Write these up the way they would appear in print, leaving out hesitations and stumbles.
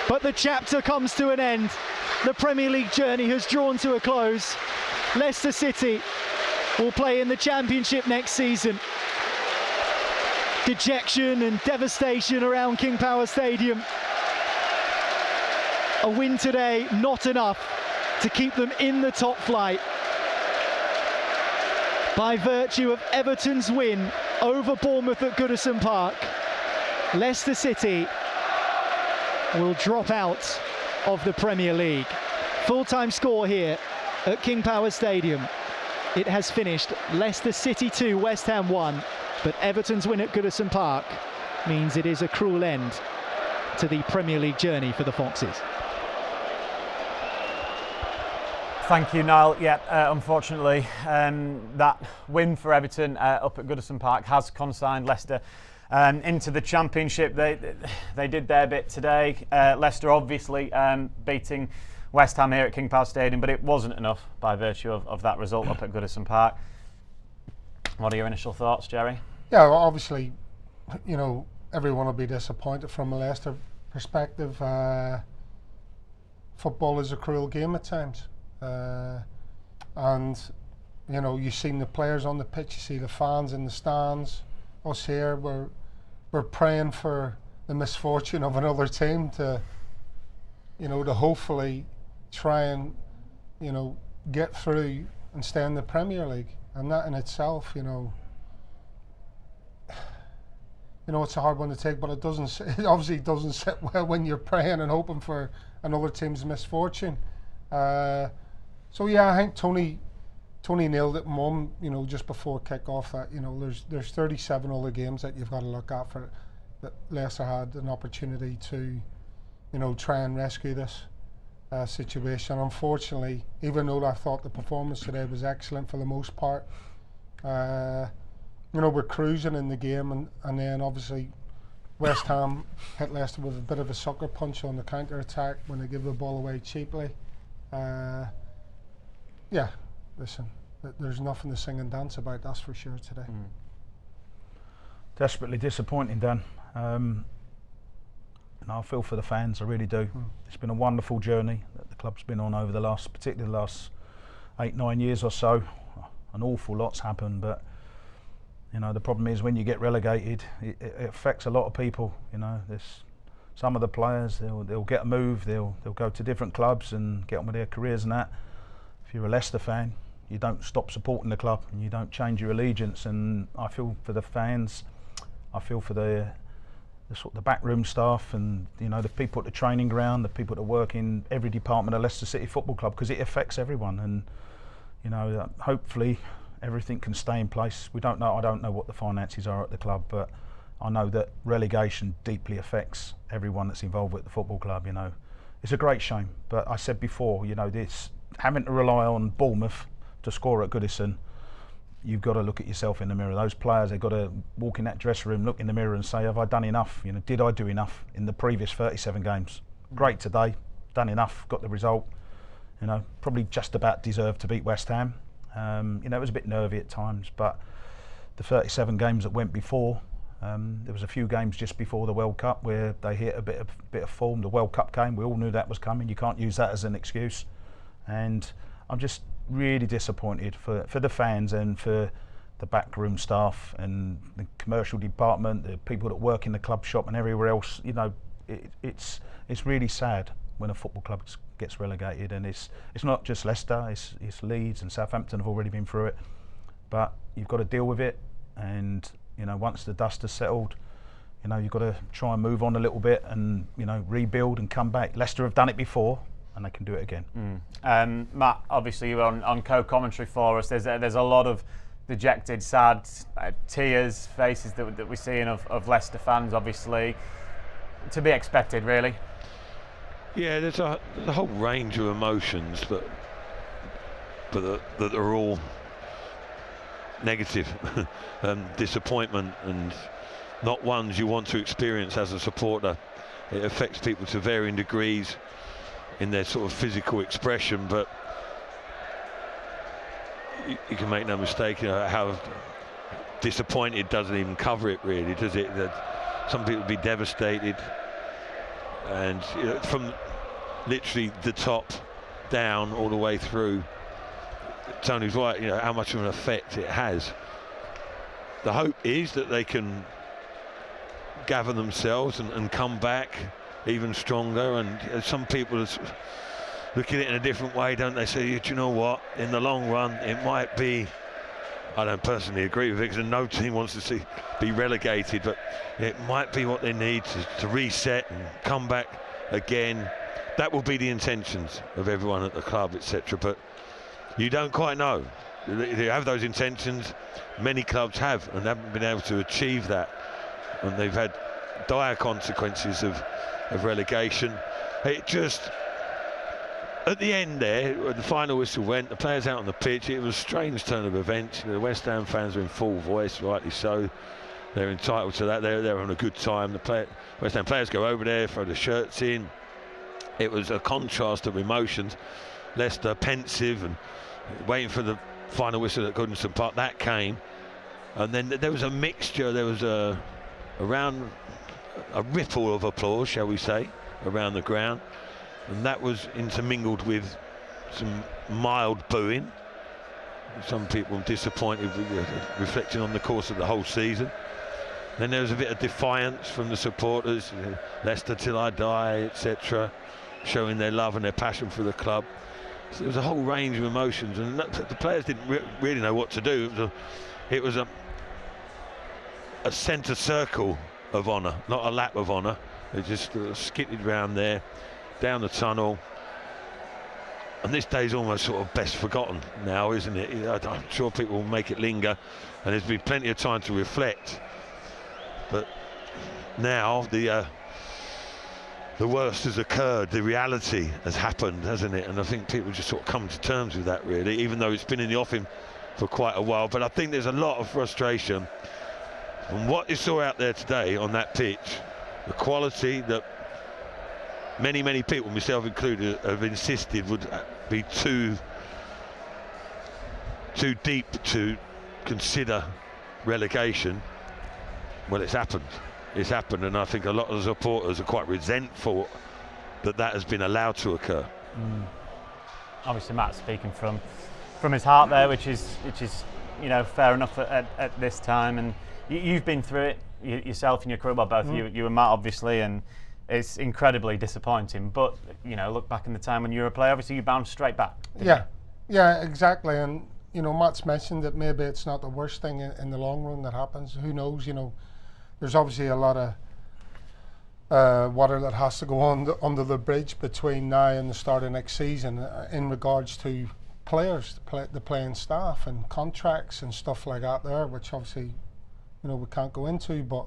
But the chapter comes to an end. The Premier League journey has drawn to a close. Leicester City will play in the Championship next season. Dejection and devastation around King Power Stadium. A win today, not enough to keep them in the top flight. By virtue of Everton's win over Bournemouth at Goodison Park, Leicester City will drop out of the Premier League. Full-time score here at King Power Stadium. It has finished Leicester City 2, West Ham 1, but Everton's win at Goodison Park means it is a cruel end to the Premier League journey for the Foxes. Thank you, Niall. Yeah, unfortunately, that win for Everton up at Goodison Park has consigned Leicester into the Championship. They did their bit today. Leicester obviously beating West Ham here at King Power Stadium, but it wasn't enough by virtue of that result up at Goodison Park. What are your initial thoughts, Jerry? Yeah, well, obviously, you know, everyone will be disappointed from a Leicester perspective. Football is a cruel game at times. And, you know, you've seen the players on the pitch, you see the fans in the stands. Us here, we're praying for the misfortune of another team to, you know, to hopefully try and, you know, get through and stay in the Premier League. And that in itself, you know, it's a hard one to take, but it obviously doesn't sit well when you're praying and hoping for another team's misfortune. So yeah, I think Tony nailed it, Mum. You know, just before kick-off, that, you know, there's 37 other games that you've got to look at for that Leicester had an opportunity to, you know, try and rescue this situation. Unfortunately, even though I thought the performance today was excellent for the most part, you know, we're cruising in the game, and then obviously West Ham hit Leicester with a bit of a sucker punch on the counter-attack when they give the ball away cheaply. Yeah, listen, there's nothing to sing and dance about, that's for sure today. Desperately disappointing, Dan. And I feel for the fans, I really do. It's been a wonderful journey that the club's been on over the last, particularly the last 8-9 years or so. An awful lot's happened, but you know, the problem is when you get relegated, it affects a lot of people. You know, there's some of the players, they'll get a move, they'll go to different clubs and get on with their careers and that. If you're a Leicester fan, you don't stop supporting the club and you don't change your allegiance. And I feel for the fans, I feel for the sort of the backroom staff, and you know, the people at the training ground, the people that work in every department of Leicester City Football Club, because it affects everyone. And you know, hopefully everything can stay in place. We don't know. I don't know what the finances are at the club, but I know that relegation deeply affects everyone that's involved with the football club. You know, it's a great shame. But I said before, you know, this having to rely on Bournemouth to score at Goodison, you've got to look at yourself in the mirror. Those players, they've got to walk in that dressing room, look in the mirror and say, have I done enough? You know, did I do enough in the previous 37 games? Great today, done enough, got the result. You know, probably just about deserved to beat West Ham. You know, it was a bit nervy at times, but the 37 games that went before, there was a few games just before the World Cup where they hit a bit of form. The World Cup came, we all knew that was coming. You can't use that as an excuse. And I'm just really disappointed for the fans and for the backroom staff and the commercial department, the people that work in the club shop and everywhere else. You know, it's really sad when a football club gets relegated, and it's not just Leicester, it's Leeds and Southampton have already been through it. But you've got to deal with it, and you know, once the dust has settled, you know, you've got to try and move on a little bit and, you know, rebuild and come back. Leicester have done it before, and they can do it again. Matt, obviously you were on co-commentary for us. There's a lot of dejected, sad tears, faces that we're seeing of Leicester fans, obviously. To be expected, really. Yeah, there's a whole range of emotions that are all negative, disappointment, and not ones you want to experience as a supporter. It affects people to varying degrees in their sort of physical expression, but you can make no mistake, you know, how disappointed doesn't even cover it really, does it? That some people be devastated, and from literally the top down all the way through. Tony's right, how much of an effect it has. The hope is that they can gather themselves and come back even stronger, and some people look at it in a different way, don't they? Say, do you know what, in the long run it might be, I don't personally agree with it because no team wants to be relegated, but it might be what they need to reset and come back again. That will be the intentions of everyone at the club, etc. But you don't quite know. They have those intentions. Many clubs have and haven't been able to achieve that, and they've had dire consequences of relegation. It just, at the end there, when the final whistle went, the players out on the pitch, it was a strange turn of events. The West Ham fans were in full voice, rightly so. They're entitled to that. They're having a good time. The West Ham players go over there, throw the shirts in. It was a contrast of emotions. Leicester pensive and waiting for the final whistle at Goodison Park. That came, and then there was a mixture. There was a ripple of applause, shall we say, around the ground, and that was intermingled with some mild booing. Some people disappointed, reflecting on the course of the whole season. Then there was a bit of defiance from the supporters, Leicester till I die, etc., showing their love and their passion for the club. So there was a whole range of emotions, and the players didn't really know what to do. It was a centre circle of honour, not a lap of honour. They just skitted round there, down the tunnel. And this day's almost sort of best forgotten now, isn't it? I'm sure people will make it linger, and there's been plenty of time to reflect. But now the worst has occurred, the reality has happened, hasn't it? And I think people just sort of come to terms with that, really, even though it's been in the offing for quite a while. But I think there's a lot of frustration from what you saw out there today on that pitch, the quality that many people, myself included, have insisted would be too deep to consider relegation. Well, it's happened. It's happened, and I think a lot of the supporters are quite resentful that has been allowed to occur. Obviously, Matt's speaking from his heart there, which is fair enough at this time. And you've been through it yourself in your career, well, both you and Matt, obviously, and it's incredibly disappointing. But look back in the time when you were a player, obviously you bounced straight back. Yeah, exactly. And Matt's mentioned that maybe it's not the worst thing in the long run that happens. Who knows? There's obviously a lot of water that has to go under the bridge between now and the start of next season in regards to players, the playing staff and contracts and stuff like that there, which obviously we can't go into, but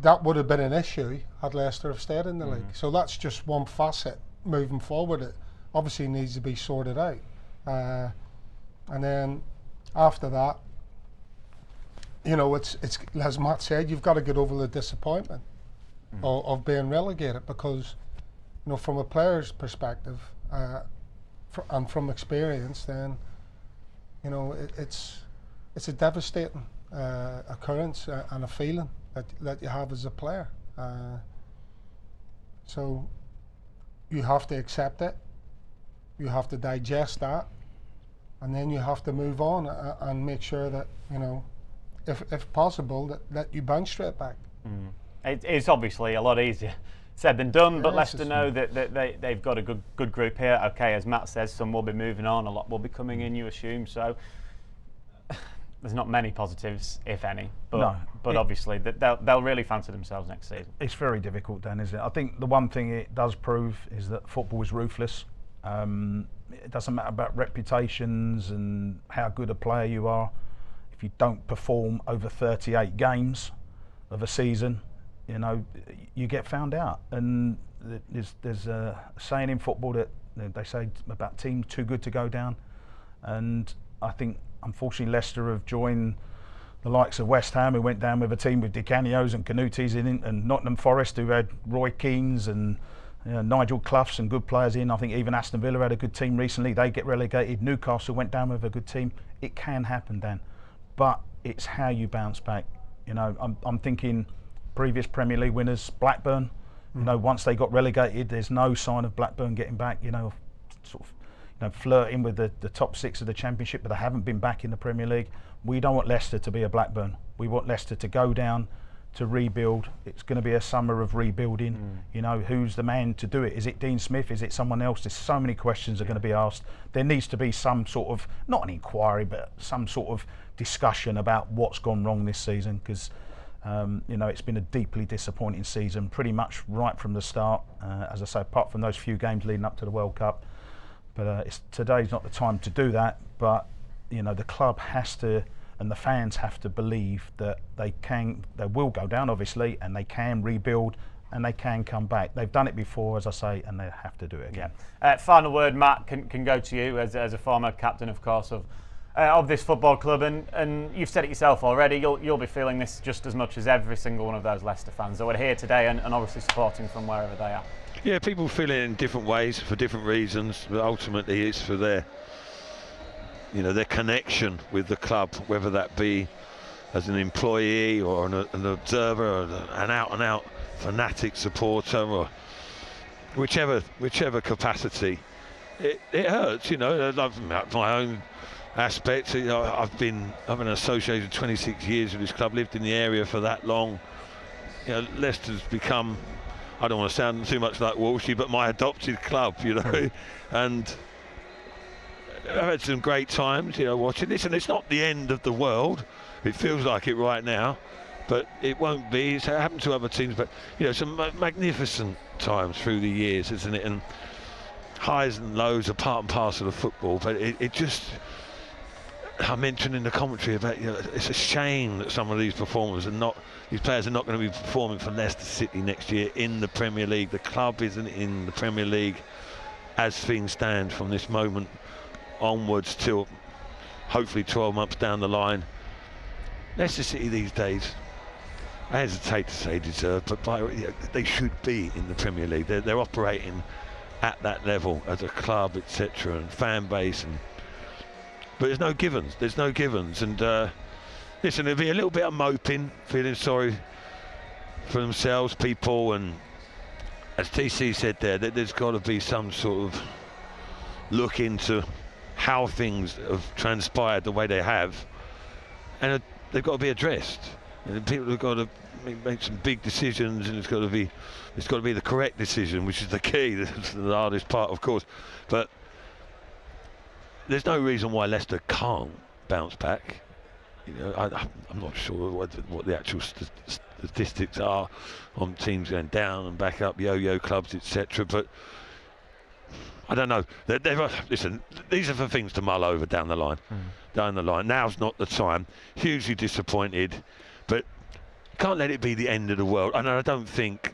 that would have been an issue had Leicester have stayed in the league. So that's just one facet moving forward. It obviously needs to be sorted out, and then after that, it's as Matt said, you've got to get over the disappointment of being relegated, because from a player's perspective and from experience, then it's a devastating occurrence and a feeling that you have as a player. So you have to accept it, you have to digest that, and then you have to move on and make sure that if possible, that you bounce straight back. It's obviously a lot easier said than done, but Leicester know that they've got a good group here. Okay, as Matt says, some will be moving on, a lot will be coming in, you assume. So there's not many positives, if any. But obviously they'll really fancy themselves next season. It's very difficult, Dan, isn't it? I think the one thing it does prove is that football is ruthless. It doesn't matter about reputations and how good a player you are. If you don't perform over 38 games of a season, you get found out. And there's a saying in football that they say about teams too good to go down. And I think, unfortunately, Leicester have joined the likes of West Ham, who went down with a team with Di Canios and Canutis in it, and Nottingham Forest, who had Roy Keanes and Nigel Cloughs and good players in. I think even Aston Villa had a good team recently. They get relegated. Newcastle went down with a good team. It can happen, Dan. But it's how you bounce back. I'm thinking previous Premier League winners, Blackburn, You know, once they got relegated, there's no sign of Blackburn getting back. You know, sort of, you know, flirting with the top 6 of the Championship, but they haven't been back in the Premier League. We don't want Leicester to be a Blackburn. We want Leicester to go down, to rebuild. It's going to be a summer of rebuilding. You know, who's the man to do it? Is it Dean Smith? Is it someone else? There's so many questions are going to be asked. There needs to be some sort of, not an inquiry, but some sort of discussion about what's gone wrong this season, because you know, it's been a deeply disappointing season pretty much right from the start, as I say, apart from those few games leading up to the World Cup. But today's not the time to do that. But you know, the club has to, and the fans have to believe that they will go down, obviously, and they can rebuild and they can come back. They've done it before, as I say, and they have to do it again. Final word, Matt, can go to you as a former captain, of course, of this football club, and you've said it yourself already. You'll be feeling this just as much as every single one of those Leicester fans that were here today and obviously supporting from wherever they are. Yeah, people feel it in different ways for different reasons, but ultimately it's for their connection with the club, whether that be as an employee or an observer or an out-and-out fanatic supporter, or whichever capacity. It hurts, you know. My own aspect, you know, I've been associated 26 years with this club, lived in the area for that long. You know, Leicester's become, I don't want to sound too much like Walshy, but my adopted club, you know. And I've had some great times, you know, watching this, and it's not the end of the world. It feels like it right now, but it won't be. It's happened to other teams, but you know, some magnificent times through the years, isn't it? And highs and lows are part and parcel of football, but it just, I mentioned in the commentary about, you know, it's a shame that some of these players are not going to be performing for Leicester City next year in the Premier League. The club isn't in the Premier League as things stand from this moment onwards till hopefully 12 months down the line. Leicester City these days, I hesitate to say deserve, but they should be in the Premier League. They're operating at that level as a club, etc., and fan base, but there's no givens. And listen, there'll be a little bit of moping, feeling sorry for themselves, people, and as TC said there's got to be some sort of look into how things have transpired the way they have, and they've got to be addressed. And people have got to make some big decisions, and it's got to be the correct decision, which is the key. That's the hardest part, of course. But there's no reason why Leicester can't bounce back. You know, I'm not sure what the actual statistics are on teams going down and back up, yo-yo clubs, etc. But I don't know. Listen, these are the things to mull over down the line. Down the line. Now's not the time. Hugely disappointed, but can't let it be the end of the world. And I don't think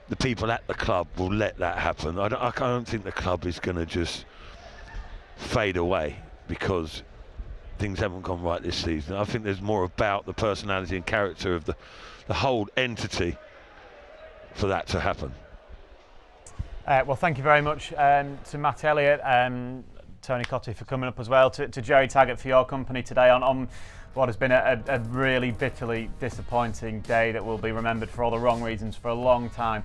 the people at the club will let that happen. I don't think the club is going to just fade away because things haven't gone right this season. I think there's more about the personality and character of the whole entity for that to happen. Well, thank you very much to Matt Elliott, Tony Cotty for coming up as well, to Jerry Taggart for your company today on what has been a really bitterly disappointing day that will be remembered for all the wrong reasons for a long time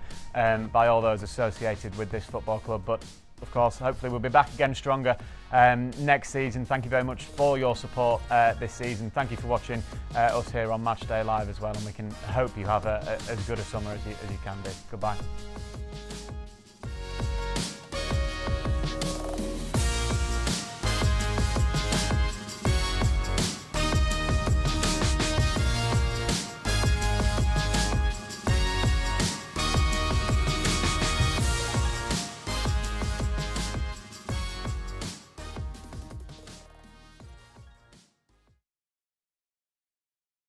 by all those associated with this football club. But of course, hopefully we'll be back again stronger next season. Thank you very much for your support this season. Thank you for watching us here on Matchday Live as well, and we can hope you have as good a summer as you can do. Goodbye.